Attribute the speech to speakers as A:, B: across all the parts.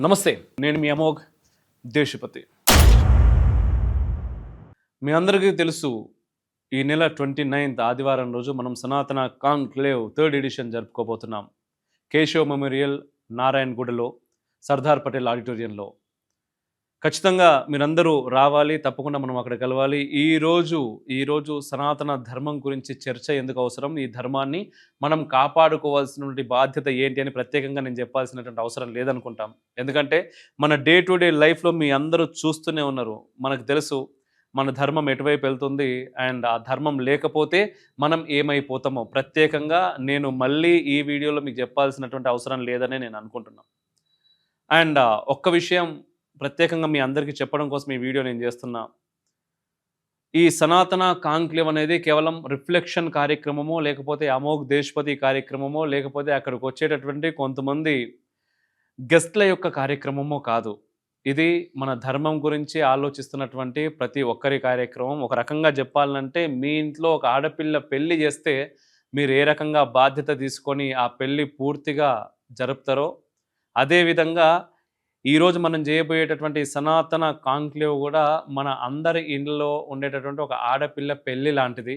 A: నమస్తే, నేను మీ అమోఘ్ దేశపతి. మీ అందరికీ తెలుసు, ఈ నెల 29th ఆదివారం రోజు మనం సనాతన కాన్క్లేవ్ థర్డ్ ఎడిషన్ జరుపుకోబోతున్నాం. కేశవ్ మెమోరియల్, నారాయణగూడలో, సర్దార్ పటేల్ ఆడిటోరియంలో. ఖచ్చితంగా మీరందరూ రావాలి, తప్పకుండా మనం అక్కడ కలవాలి. ఈరోజు సనాతన ధర్మం గురించి చర్చ ఎందుకు అవసరం, ఈ ధర్మాన్ని మనం కాపాడుకోవాల్సినటువంటి బాధ్యత ఏంటి అని ప్రత్యేకంగా నేను చెప్పాల్సినటువంటి అవసరం లేదనుకుంటాం. ఎందుకంటే మన డే టు డే లైఫ్లో మీ అందరూ చూస్తూనే ఉన్నారు. మనకు తెలుసు మన ధర్మం ఎటువైపు వెళ్తుంది అండ్ ఆ ధర్మం లేకపోతే మనం ఏమైపోతామో ప్రత్యేకంగా నేను మళ్ళీ ఈ వీడియోలో మీకు చెప్పాల్సినటువంటి అవసరం లేదని నేను అనుకుంటున్నాను. అండ్ ఒక్క విషయం ప్రత్యేకంగా మీ అందరికీ చెప్పడం కోసం ఈ వీడియో నేను చేస్తున్నా. ఈ సనాతన కాంక్లేవ్ అనేది కేవలం రిఫ్లెక్షన్ కార్యక్రమమో, లేకపోతే అమోఘ్ దేశపతి కార్యక్రమమో, లేకపోతే అక్కడికి వచ్చేటటువంటి కొంతమంది గెస్ట్ల యొక్క కార్యక్రమమో కాదు. ఇది మన ధర్మం గురించి ఆలోచిస్తున్నటువంటి ప్రతి ఒక్కరి కార్యక్రమం. ఒక రకంగా చెప్పాలంటే మీ ఇంట్లో ఒక ఆడపిల్ల పెళ్లి చేస్తే మీరు ఏ రకంగా బాధ్యత తీసుకొని ఆ పెళ్లి పూర్తిగా జరుపుతారో, అదేవిధంగా ఈరోజు మనం చేయబోయేటటువంటి సనాతన కాంక్లేవ్ కూడా మన అందరి ఇండ్లలో ఉండేటటువంటి ఒక ఆడపిల్ల పెళ్ళి లాంటిది.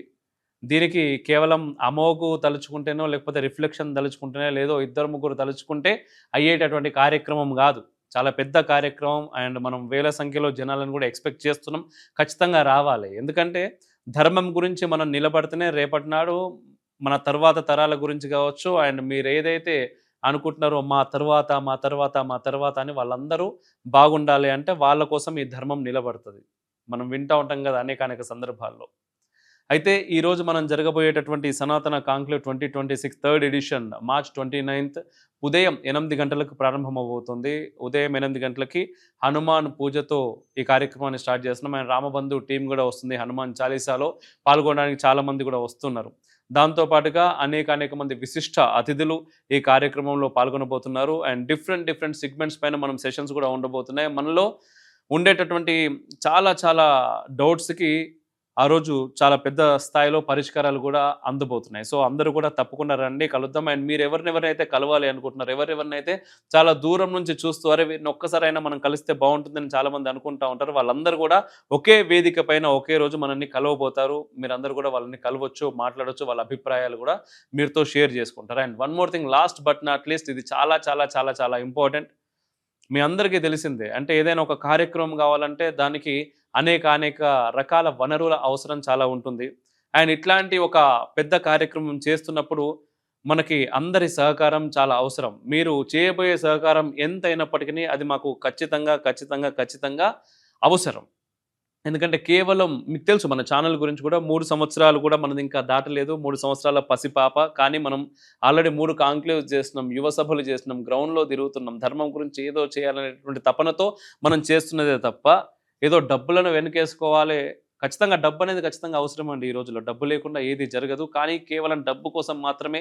A: దీనికి కేవలం అమోఘు తలుచుకుంటేనో, లేకపోతే రిఫ్లెక్షన్ తలుచుకుంటేనే, లేదో ఇద్దరు ముగ్గురు తలుచుకుంటే అయ్యేటటువంటి కార్యక్రమం కాదు. చాలా పెద్ద కార్యక్రమం అండ్ మనం వేల సంఖ్యలో జనాలను కూడా ఎక్స్పెక్ట్ చేస్తున్నాం. ఖచ్చితంగా రావాలి. ఎందుకంటే ధర్మం గురించి మనం నిలబడితేనే రేపటి నాడు మన తర్వాత తరాల గురించి కావచ్చు అండ్ మీరు ఏదైతే అనుకుంటున్నారో మా తర్వాత మా తర్వాత మా తర్వాత అని వాళ్ళందరూ బాగుండాలి అంటే వాళ్ళ కోసం ఈ ధర్మం నిలబడుతుంది. మనం వింటూ ఉంటాం కదా అనేక సందర్భాల్లో. అయితే ఈరోజు మనం జరగబోయేటటువంటి సనాతన conclave 2026 third edition March 29th ఉదయం 8 గంటలకు ప్రారంభమవుతుంది. ఉదయం 8 గంటలకి హనుమాన్ పూజతో ఈ కార్యక్రమాన్ని స్టార్ట్ చేస్తున్నాం. ఆయన రామబంధు టీం కూడా వస్తుంది. హనుమాన్ చాలీసాలో పాల్గొనడానికి చాలామంది కూడా వస్తున్నారు. దాంతోపాటుగా అనేక మంది విశిష్ట అతిథులు ఈ కార్యక్రమంలో పాల్గొనబోతున్నారు. అండ్ డిఫరెంట్ సెగ్మెంట్స్ పైన మనం సెషన్స్ కూడా ఉండబోతున్నాయి. మనలో ఉండేటటువంటి చాలా డౌట్స్కి ఆ రోజు చాలా పెద్ద స్థాయిలో పరిష్కారాలు కూడా అందబోతున్నాయి. సో అందరూ కూడా తప్పకుండా రండి, కలుద్దాం. అండ్ మీరు ఎవరినైతే కలవాలి అనుకుంటున్నారు, ఎవరెవరినైతే చాలా దూరం నుంచి చూస్తూ అరే వీరిని ఒక్కసారైనా మనం కలిస్తే బాగుంటుందని చాలామంది అనుకుంటూ ఉంటారు, వాళ్ళందరూ కూడా ఒకే వేదిక పైన ఒకే రోజు మనల్ని కలవబోతారు. మీరందరూ కూడా వాళ్ళని కలవచ్చు, మాట్లాడవచ్చు, వాళ్ళ అభిప్రాయాలు కూడా మీరుతో షేర్ చేసుకుంటారు. And one more thing, last but not least, ఇది చాలా ఇంపార్టెంట్. మీ అందరికీ తెలిసిందే, అంటే ఏదైనా ఒక కార్యక్రమం కావాలంటే దానికి అనేక రకాల వనరుల అవసరం చాలా ఉంటుంది. అండ్ ఇట్లాంటి ఒక పెద్ద కార్యక్రమం చేస్తున్నప్పుడు మనకి అందరి సహకారం చాలా అవసరం. మీరు చేయబోయే సహకారం ఎంత అయినప్పటికీ అది మాకు ఖచ్చితంగా అవసరం. ఎందుకంటే కేవలం మీకు తెలుసు మన ఛానల్ గురించి కూడా 3 సంవత్సరాలు కూడా మనది ఇంకా దాటలేదు. 3 సంవత్సరాల పసిపాప. కానీ మనం ఆల్రెడీ 3 కాంక్లేవ్స్ చేస్తున్నాం, యువ సభలు చేస్తున్నాం, గ్రౌండ్లో తిరుగుతున్నాం. ధర్మం గురించి ఏదో చేయాలనేటువంటి తపనతో మనం చేస్తున్నదే తప్ప ఏదో డబ్బులను వెనకేసుకోవాలి. ఖచ్చితంగా డబ్బు అనేది ఖచ్చితంగా అవసరం అండి. ఈ రోజుల్లో డబ్బు లేకుండా ఏది జరగదు. కానీ కేవలం డబ్బు కోసం మాత్రమే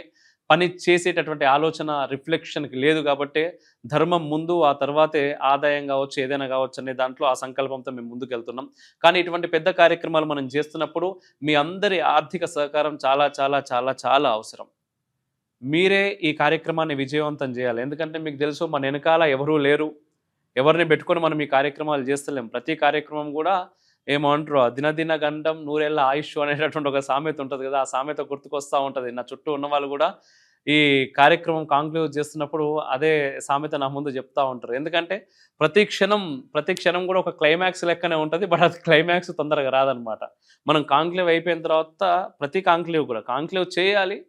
A: పని చేసేటటువంటి ఆలోచన రిఫ్లెక్షన్కి లేదు. కాబట్టే ధర్మం ముందు, ఆ తర్వాతే ఆదాయం కావచ్చు, ఏదైనా కావచ్చు అనే దాంట్లో ఆ సంకల్పంతో మేము ముందుకెళ్తున్నాం. కానీ ఇటువంటి పెద్ద కార్యక్రమాలు మనం చేస్తున్నప్పుడు మీ అందరి ఆర్థిక సహకారం చాలా అవసరం. మీరే ఈ కార్యక్రమాన్ని విజయవంతం చేయాలి. ఎందుకంటే మీకు తెలుసు మన వెనకాల ఎవరూ లేరు. ఎవరిని పెట్టుకొని మనం ఈ కార్యక్రమాలు చేస్తలేం. ప్రతి కార్యక్రమం కూడా ఏమంటారు, దినదిన గండం నూరేళ్ల ఆయుష్ అనేటటువంటి ఒక సామెత ఉంటుంది కదా, ఆ సామెత గుర్తుకొస్తూ ఉంటుంది. నా చుట్టూ ఉన్న వాళ్ళు కూడా ఈ కార్యక్రమం కాంక్లేవ్ చేస్తున్నప్పుడు అదే సామెత నా ముందు చెప్తూ ఉంటారు. ఎందుకంటే ప్రతి క్షణం కూడా ఒక క్లైమాక్స్ లెక్కనే ఉంటుంది. బట్ అది క్లైమాక్స్ తొందరగా రాదనమాట. మనం కాంక్లేవ్ అయిపోయిన తర్వాత ప్రతి కాంక్లేవ్ చేయాలి.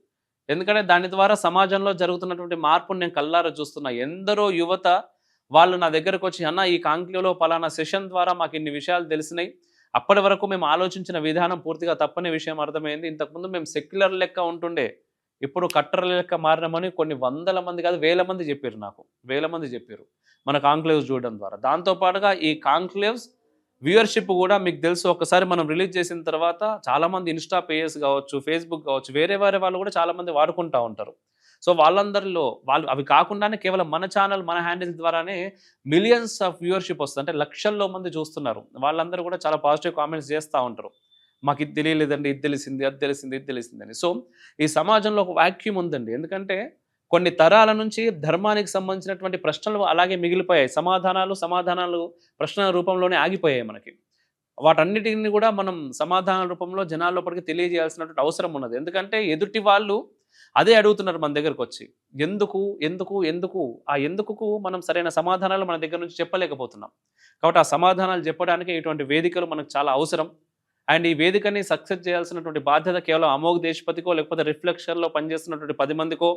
A: ఎందుకంటే దాని ద్వారా సమాజంలో జరుగుతున్నటువంటి మార్పును నేను కళ్ళారా చూస్తున్నా. ఎందరో యువత వాళ్ళు నా దగ్గరకు వచ్చి, అన్న ఈ కాంక్లేవ్లో పలానా సెషన్ ద్వారా మాకు ఇన్ని విషయాలు తెలిసినాయి, అప్పటి వరకు మేము ఆలోచించిన విధానం పూర్తిగా తప్పని విషయం అర్థమైంది, ఇంతకుముందు మేము సెక్యులర్ లెక్క ఉంటుండే, ఇప్పుడు కట్టర్ల లెక్క మారినామని కొన్ని వందల మంది కాదు వేల మంది చెప్పారు. నాకు వేల మంది చెప్పారు మన కాంక్లేవ్స్ చూడడం ద్వారా. దాంతోపాటుగా ఈ కాంక్లేవ్స్ వ్యూయర్షిప్ కూడా మీకు తెలుసు, ఒకసారి మనం రిలీజ్ చేసిన తర్వాత చాలామంది ఇన్స్టా పేజెస్ కావచ్చు, ఫేస్బుక్ కావచ్చు, వేరే వాళ్ళు కూడా చాలామంది వాడుకుంటూ ఉంటారు. సో వాళ్ళందరిలో వాళ్ళు అవి కాకుండానే కేవలం మన ఛానల్, మన హ్యాండిల్స్ ద్వారానే మిలియన్స్ ఆఫ్ వ్యూవర్షిప్ వస్తుంది. అంటే లక్షల్లో మంది చూస్తున్నారు. వాళ్ళందరూ కూడా చాలా పాజిటివ్ కామెంట్స్ చేస్తూ ఉంటారు. మాకు ఇది తెలియలేదండి, ఇది తెలిసింది, అది తెలిసింది అని. సో ఈ సమాజంలో ఒక వాక్యూమ్ ఉందండి. ఎందుకంటే కొన్ని తరాల నుంచి ధర్మానికి సంబంధించినటువంటి ప్రశ్నలు అలాగే మిగిలిపోయాయి. సమాధానాలు ప్రశ్నల రూపంలోనే ఆగిపోయాయి మనకి. వాటన్నిటిని కూడా మనం సమాధానాల రూపంలో జనాల లోపలికి తెలియజేయాల్సినటువంటి అవసరం ఉన్నది. ఎందుకంటే ఎదుటి వాళ్ళు అదే అడుగుతున్నారు మన దగ్గరకొచ్చి. ఎందుకు? ఎందుకు? ఎందుకు? ఆ ఎందుకుకు మనం సరైన సమాధానాలు మన దగ్గర నుంచి చెప్పలేకపోతున్నాం. కాబట్టి ఆ సమాధానాలు చెప్పడానికి ఇటువంటి వేదికలు మనకు చాలా అవసరం. అండ్ ఈ వేదికని సక్సెస్ చేయాల్సినటువంటి బాధ్యత కేవలం అమోఘ్ దేశ్పతికో లేకపోతే రిఫ్లెక్షన్‌లో పనిచేస్తున్నటువంటి 10 మందికో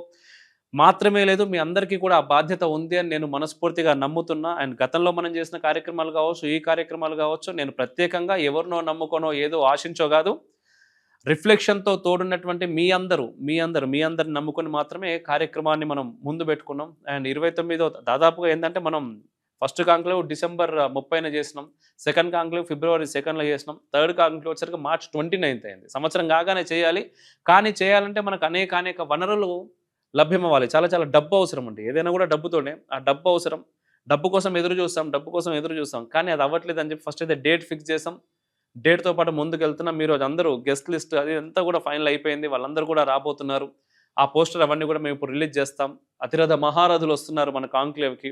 A: మాత్రమే లేదు. మీ అందరికీ కూడా ఆ బాధ్యత ఉంది అని నేను మనస్ఫూర్తిగా నమ్ముతున్నా. అండ్ గతంలో మనం చేసిన కార్యక్రమాలు కావచ్చు, ఈ కార్యక్రమాలు కావచ్చు, నేను ప్రత్యేకంగా ఎవరినో నమ్ముకోనో ఏదో ఆశించో కాదు. రిఫ్లెక్షన్‌తో తోడున్నటువంటి మీ అందరిని నమ్ముకొని మాత్రమే కార్యక్రమాన్ని మనం ముందు పెట్టుకున్నాం. అండ్ 29వ దాదాపుగా ఏందంటే మనం ఫస్ట్ కాంక్లేవ్ డిసెంబర్ 30న చేసినాం. సెకండ్ కాంక్లేవ్ ఫిబ్రవరి 2లో చేసినాం. థర్డ్ కాంక్లేవ్ వచ్చేసరికి మార్చ్ 29th అయింది. సంవత్సరం కాగానే చేయాలి. కానీ చేయాలంటే మనకు అనేక వనరులు లభ్యమవ్వాలి. చాలా చాలా డబ్బు అవసరం అండి. ఏదైనా కూడా డబ్బుతోనే. ఆ డబ్బు అవసరం. డబ్బు కోసం ఎదురు చూస్తాం. కానీ అది అవ్వట్లేదని చెప్పి ఫస్ట్ అయితే డేట్ ఫిక్స్ చేసాం. డేట్‌తో పాటు ముందుకెళ్తున్నాం. మీరు అందరూ గెస్ట్ లిస్ట్ అది అంతా కూడా ఫైనల్ అయిపోయింది. వాళ్ళందరూ కూడా రాబోతున్నారు. ఆ పోస్టర్ అవన్నీ కూడా మేము ఇప్పుడు రిలీజ్ చేస్తాం. అతిరథ మహారథులు వస్తున్నారు మన కాంక్లేవ్‌కి.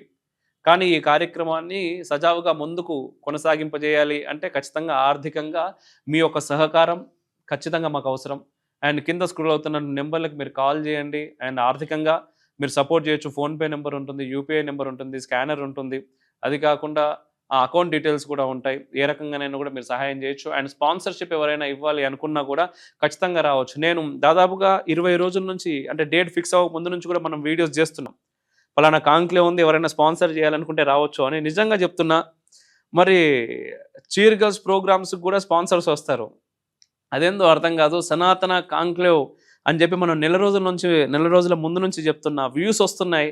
A: కానీ ఈ కార్యక్రమాన్ని సజావుగా ముందుకు కొనసాగింపజేయాలి అంటే ఖచ్చితంగా ఆర్థికంగా మీ యొక్క సహకారం ఖచ్చితంగా మాకు అవసరం. అండ్ కింద స్క్రోల్ అవుతున్న నెంబర్‌లకి మీరు కాల్ చేయండి. అండ్ ఆర్థికంగా మీరు సపోర్ట్ చేయొచ్చు. ఫోన్‌పే నెంబర్ ఉంటుంది, యూపీఐ నెంబర్ ఉంటుంది, స్కానర్ ఉంటుంది. అది కాకుండా ఆ అకౌంట్ డీటెయిల్స్ కూడా ఉంటాయి. ఏ రకంగానైనా కూడా మీరు సహాయం చేయొచ్చు. అండ్ స్పాన్సర్‌షిప్ ఎవరైనా ఇవ్వాలి అనుకున్నా కూడా ఖచ్చితంగా రావచ్చు. నేను దాదాపుగా 20 రోజుల నుంచి అంటే డేట్ ఫిక్స్ అవ్వక ముందు నుంచి కూడా మనం వీడియోస్ చేస్తున్నాం. పలానా కాంక్లేవ్ ఉంది, ఎవరైనా స్పాన్సర్ చేయాలనుకుంటే రావచ్చు అని. నిజంగా చెప్తున్నా. మరి చీర్ గర్ల్స్ ప్రోగ్రామ్స్‌కి కూడా స్పాన్సర్స్ వస్తారు. అదేందో అర్థం కాదు. సనాతన కాంక్లేవ్ అని చెప్పి మనం నెల రోజుల ముందు నుంచి చెప్తున్నా. వ్యూస్ వస్తున్నాయి.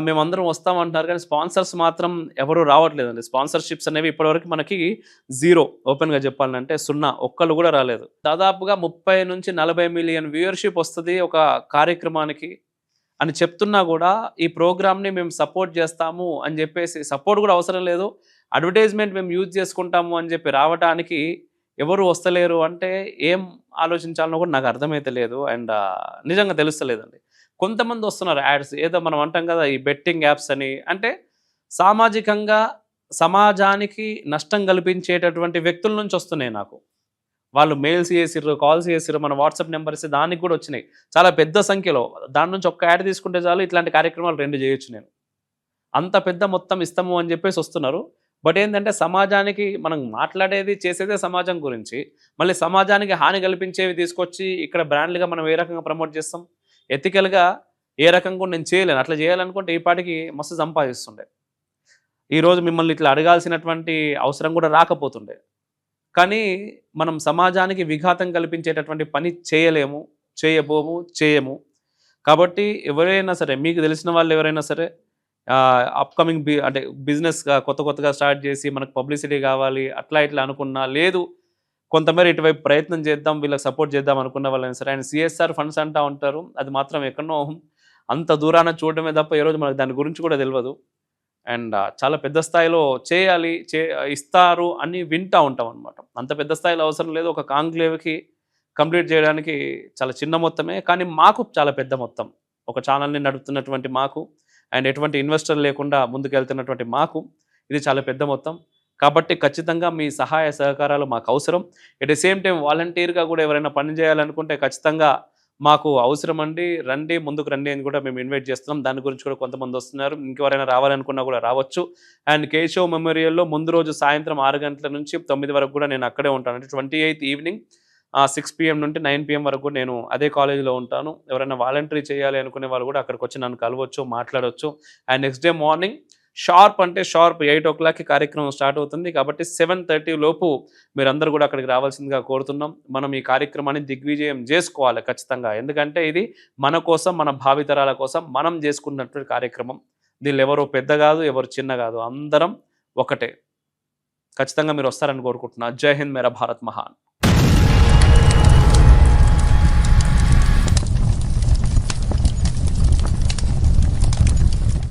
A: మేమందరం వస్తామంటున్నారు కానీ స్పాన్సర్స్ మాత్రం ఎవరు రావట్లేదండి. స్పాన్సర్‌షిప్స్ అనేవి ఇప్పటివరకు మనకి 0 ఓపెన్‌గా చెప్పాలంటే 0 ఒక్కళ్ళు కూడా రాలేదు. దాదాపుగా 30-40 మిలియన్ వ్యూయర్‌షిప్ వస్తది ఒక కార్యక్రమానికి అని చెప్తున్నా కూడా ఈ ప్రోగ్రామ్‌ని మేము సపోర్ట్ చేస్తాము అని చెప్పేసి సపోర్ట్ కూడా అవసరం లేదు. అడ్వర్టైజ్‌మెంట్ మేము యూజ్ చేసుకుంటాము అని చెప్పి రావటానికి ఎవరు వస్తలేరు అంటే ఏం ఆలోచించాలనో కూడా నాకు అర్థమైతే లేదు. అండ్ నిజంగా తెలుస్తలేదండి. కొంతమంది వస్తున్నారు యాడ్స్. ఏదో మనం అంటాం కదా! ఈ బెట్టింగ్ యాప్స్ అని. అంటే సామాజికంగా సమాజానికి నష్టం కల్పించేటటువంటి వ్యక్తుల నుంచి వస్తున్నాయి నాకు. వాళ్ళు మెయిల్స్ చేసిర్రు, కాల్స్ చేసిర్రు, మన వాట్సాప్ నెంబర్ ఇస్తే దానికి కూడా వచ్చినాయి. చాలా పెద్ద సంఖ్యలో. దాని నుంచి ఒక్క యాడ్ తీసుకుంటే చాలు ఇట్లాంటి కార్యక్రమాలు 2 చేయొచ్చు నేను. అంత పెద్ద మొత్తం ఇస్తాము అని చెప్పేసి వస్తున్నారు. బట్ ఏందంటే సమాజానికి మనం మాట్లాడేది, చేసేదే సమాజం గురించి. మళ్ళీ సమాజానికి హాని కల్పించేవి తీసుకొచ్చి ఇక్కడ బ్రాండ్‌లుగా మనం ఏ రకంగా ప్రమోట్ చేస్తాం? ఎథికల్‌గా ఏ రకంగా కూడా నేను చేయలేను. అట్లా చేయాలనుకుంటే ఈ పాటికి మస్తు సంపాదిస్తుండే. ఈరోజు మిమ్మల్ని ఇట్లా అడగాల్సినటువంటి అవసరం కూడా రాకపోతుండే. కానీ మనం సమాజానికి విఘాతం కల్పించేటటువంటి పని చేయలేము, చేయబోము, చేయము. కాబట్టి ఎవరైనా సరే మీకు తెలిసిన వాళ్ళు ఎవరైనా సరే అప్‌కమింగ్ అంటే బిజినెస్‌గా కొత్తగా స్టార్ట్ చేసి మనకు పబ్లిసిటీ కావాలి అట్లా ఇట్లా అనుకున్నా, లేదు కొంతమేర ఇటువైపు ప్రయత్నం చేద్దాం, వీళ్ళకి సపోర్ట్ చేద్దాం అనుకున్న వాళ్ళైనా సరే. ఆయన సీఎస్ఆర్ ఫండ్స్ అంటా ఉంటారు. అది మాత్రం ఎక్కడనో అంత దూరాన చూడడమే తప్ప ఏ రోజు మనకు దాని గురించి కూడా తెలవదు. అండ్ చాలా పెద్ద స్థాయిలో చేయాలి, ఇస్తారు అని వింటా ఉంటామనమాట. అంత పెద్ద స్థాయిలో అవసరం లేదు. ఒక కాంక్లేవ్‌కి కంప్లీట్ చేయడానికి చాలా చిన్న మొత్తమే. కానీ మాకు చాలా పెద్ద మొత్తం. ఒక ఛానల్‌ని నడుపుతున్నటువంటి మాకు అండ్ ఎటువంటి ఇన్వెస్టర్ లేకుండా ముందుకెళ్తున్నటువంటి మాకు ఇది చాలా పెద్ద మొత్తం. కాబట్టి ఖచ్చితంగా మీ సహాయ సహకారాలు మాకు అవసరం. ఎట్ ది సేమ్ టైమ్ వాలంటీర్‌గా కూడా ఎవరైనా పని చేయాలనుకుంటే ఖచ్చితంగా మాకు అవసరం అండి. రండి, ముందుకు రండి అని కూడా మేము ఇన్వైట్ చేస్తున్నాం. దాని గురించి కూడా కొంతమంది వస్తున్నారు. ఇంకెవరైనా రావాలనుకున్నా కూడా రావచ్చు. అండ్ కేశవ్ మెమోరియల్‌లో ముందు రోజు సాయంత్రం 6 గంటల నుంచి 9 వరకు కూడా నేను అక్కడే ఉంటాను. అంటే 28th ఈవినింగ్ 6 PM నుండి 9 PM వరకు నేను అదే కాలేజీలో ఉంటాను. ఎవరైనా వాలంటరీ చేయాలి అనుకునే వాళ్ళు కూడా అక్కడికొచ్చి నన్ను కలవచ్చు, మాట్లాడొచ్చు. And next day morning sharp 8:00కి కార్యక్రమం స్టార్ట్ అవుతుంది. కాబట్టి 7:30 లోపు మీరందరూ కూడా అక్కడికి రావాల్సిందిగా కోరుతున్నాం. మనం ఈ కార్యక్రమాన్ని దిగ్విజయం చేసుకోవాలి ఖచ్చితంగా. ఎందుకంటే ఇది మన కోసం, మన భావితరాల కోసం మనం చేసుకున్నటువంటి కార్యక్రమం. దీనిలో ఎవరు పెద్ద కాదు, ఎవరు చిన్న కాదు. అందరం ఒకటే. ఖచ్చితంగా మీరు వస్తారని కోరుకుంటున్నా. జై హింద్, మేరా భారత్ మహాన్.